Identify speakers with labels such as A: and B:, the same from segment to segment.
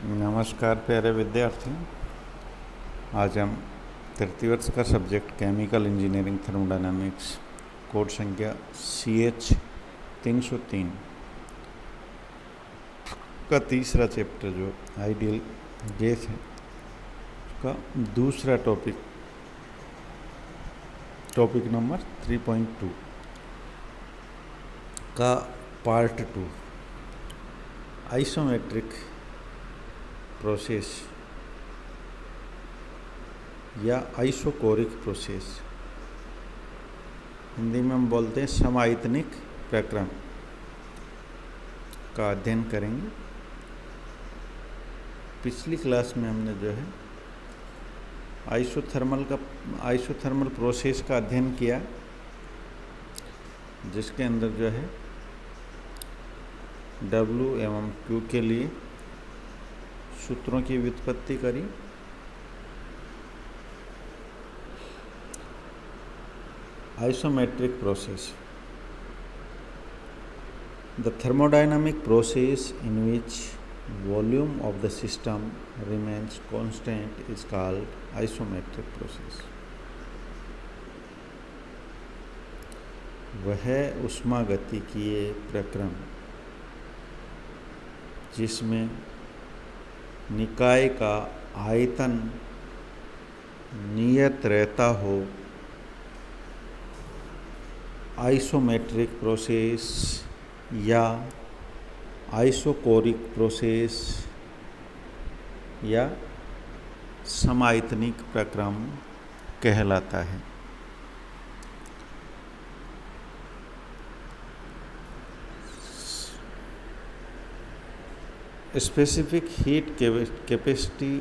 A: नमस्कार प्यारे विद्यार्थी। आज हम तृतीय वर्ष का subject chemical engineering thermodynamics code संख्या CH303 का तीसरा चैप्टर जो आइडियल गैस है उसका दूसरा टॉपिक नंबर 3.2 का पार्ट 2 आइसोमेट्रिक प्रोसेस या आइसोकोरिक प्रोसेस, हिंदी में हम बोलते हैं समायतनिक प्रक्रम का अध्ययन करेंगे। पिछली क्लास में हमने जो है आइसोथर्मल प्रोसेस का अध्ययन किया, जिसके अंदर जो है W एवं Q के लिए सूत्रों की व्युत्पत्ति करी। Isometric process, the thermodynamic process in which volume of the system remains constant is called isometric process. वह ऊष्मागतिकीय प्रक्रम जिसमें निकाय का आयतन नियत रहता हो, आइसोमेट्रिक प्रोसेस या आइसोकोरिक प्रोसेस या समायतनिक प्रक्रम कहलाता है। Specific heat capacity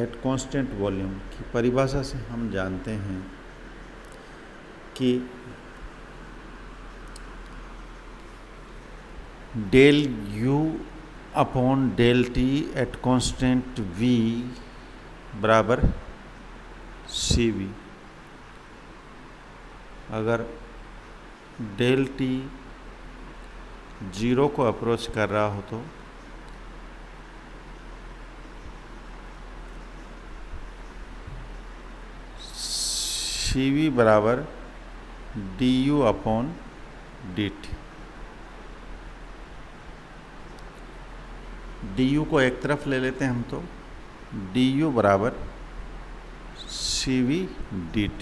A: at constant volume की परिभाषा से हम जानते हैं कि del U upon del T at constant V बराबर CV। अगर डेल T 0 को अप्रोच कर रहा हो तो CV बराबर DU अपॉन DT। DU को एक तरफ ले लेते हैं हम तो DU बराबर CV DT।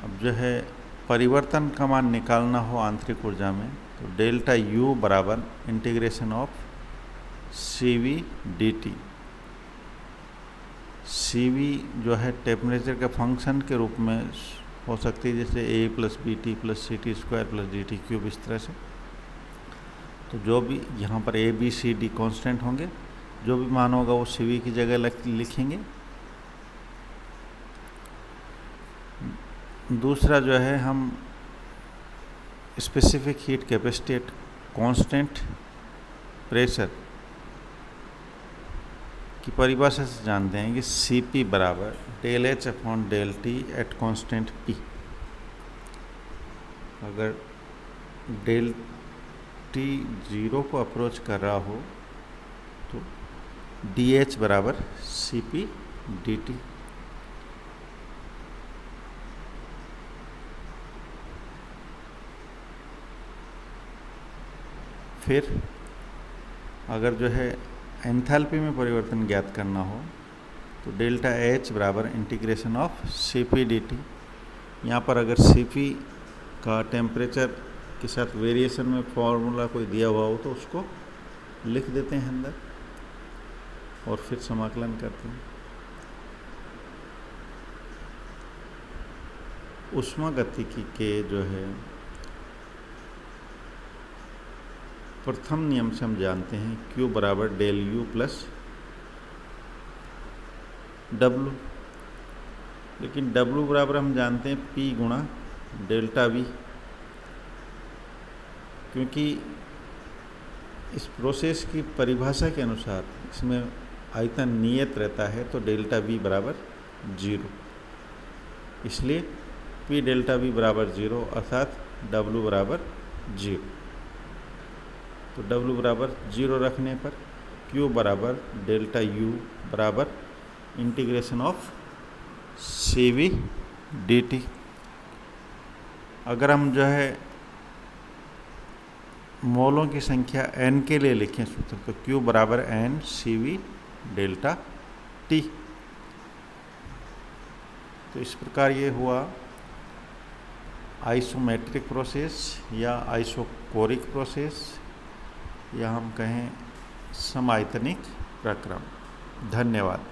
A: अब जो है परिवर्तन का मान निकालना हो आंतरिक ऊर्जा में तो डेल्टा U बराबर integration of CV DT। CV जो है टेम्परेचर के फंक्शन के रूप में हो सकती है, जैसे A plus BT plus CT square plus DT cube, इस तरह से। तो जो भी यहाँ पर A B C D constant होंगे, जो भी मान होगा वो CV की जगह लिखेंगे। दूसरा जो है हम specific heat capacity at constant pressure की परिभाषा से जानते हैं कि Cp बराबर del H upon del T at constant P। अगर डेल T 0 को अप्रोच कर रहा हो तो dH बराबर Cp dt। फिर अगर जो है एंथैल्पी में परिवर्तन ज्ञात करना हो तो डेल्टा H बराबर इंटीग्रेशन ऑफ Cp dt। यहाँ पर अगर Cp का टेम्परेचर के साथ वेरिएशन में फॉर्मूला कोई दिया हुआ हो तो उसको लिख देते हैं अंदर और फिर समाकलन करते हैं। ऊष्मागतिकी के जो है प्रथम नियम से हम जानते हैं Q बराबर डेल U प्लस W, लेकिन W बराबर हम जानते हैं P गुणा डेल्टा V, क्योंकि इस प्रोसेस की परिभाषा के अनुसार इसमें आयतन नियत रहता है तो डेल्टा V बराबर 0, इसलिए P डेल्टा V बराबर 0 अर्थात W बराबर 0। तो W बराबर 0 रखने पर Q बराबर डेल्टा U बराबर इंटीग्रेशन ऑफ CV dt। अगर हम जो है मोलों की संख्या n के लिए लिखें सूत्र, तो Q बराबर n CV डेल्टा T। तो इस प्रकार ये हुआ आइसोमेट्रिक प्रोसेस या आइसोकोरिक प्रोसेस, या हम कहें समायतनिक प्रक्रम। धन्यवाद।